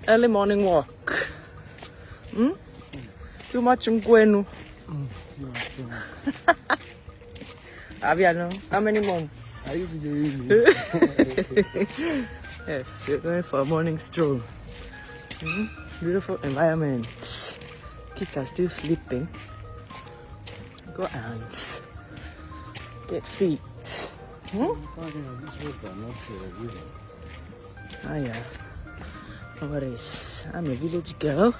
Early morning walk. Too much ngwenu. Abiano, how many months? Yes, we're going for a morning stroll. Beautiful environment. Kids are still sleeping. Go and get fit. These roads are not good. Ah, yeah. No worries. I'm a village girl.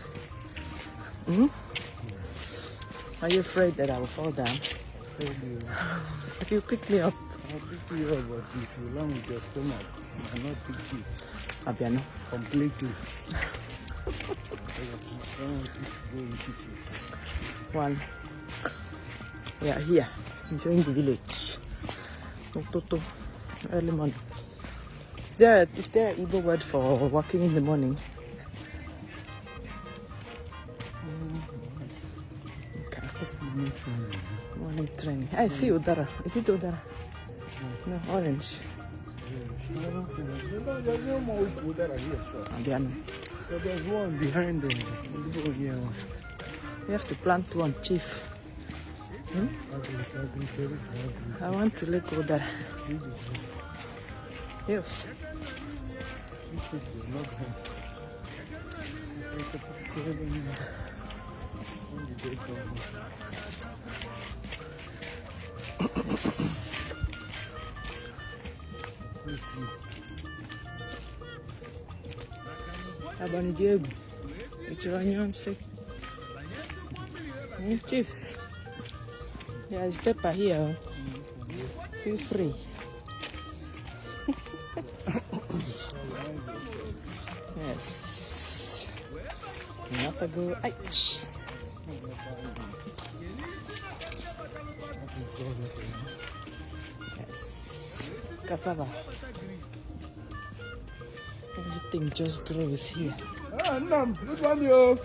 Are you afraid that I will fall down? If you pick me up. I'll pick you up, but if you land with your stomach, I'll not pick you. Abiano. Completely. One. We are here, enjoying the village. Toto, early morning. Is there an Igbo word for walking in the morning? Okay. Morning training. I see Udara. Is it Udara? No, orange. There's no more Udara here, sir. But there's one behind them. We have to plant one, Chief. I want to let go there. Yes. Abani Diego, it's your onion sick. Chief, there is pepper here. Feel free. Yes. Not to go. Yes. Cassava. Everything just grows here. Good one, you.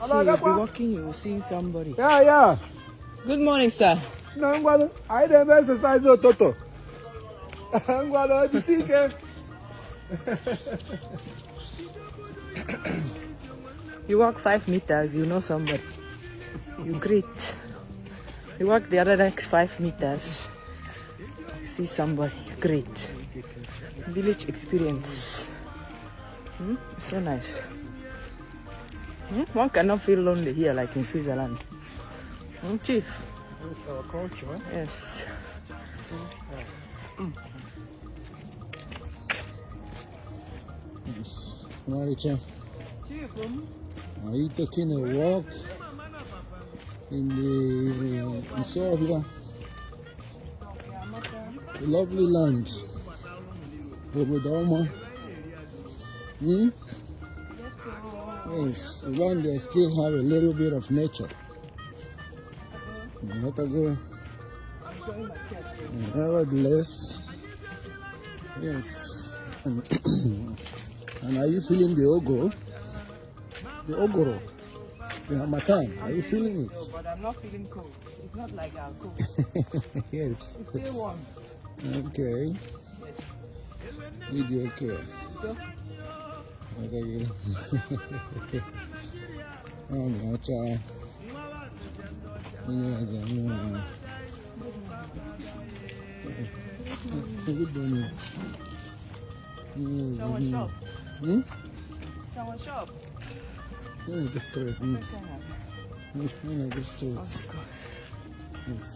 See, you'll be walking, you will see somebody. Yeah. Good morning, sir. No, I don't exercise, Toto. I'm going to see you. You walk 5 meters, you know somebody. You greet. You walk the other next 5 meters, see somebody. Great. Village experience. It's so nice. One cannot feel lonely here like in Switzerland. Chief? It's our culture. Yes. Yes. Maricha, are you taking a walk in the Serbia? The lovely land. Obodoma. Yes, one that still have a little bit of nature. Let her go. Nevertheless, yes. And are you feeling the Ogo? The Ogoro? The Hamatan? Are you feeling it? But I'm not feeling cold. It's not like I'm cold. Yes. It's still warm. Okay. You do okay. Okay. Oh, my child. Yes, good morning. Shower shop. Shower shop. The street. The street. Yes.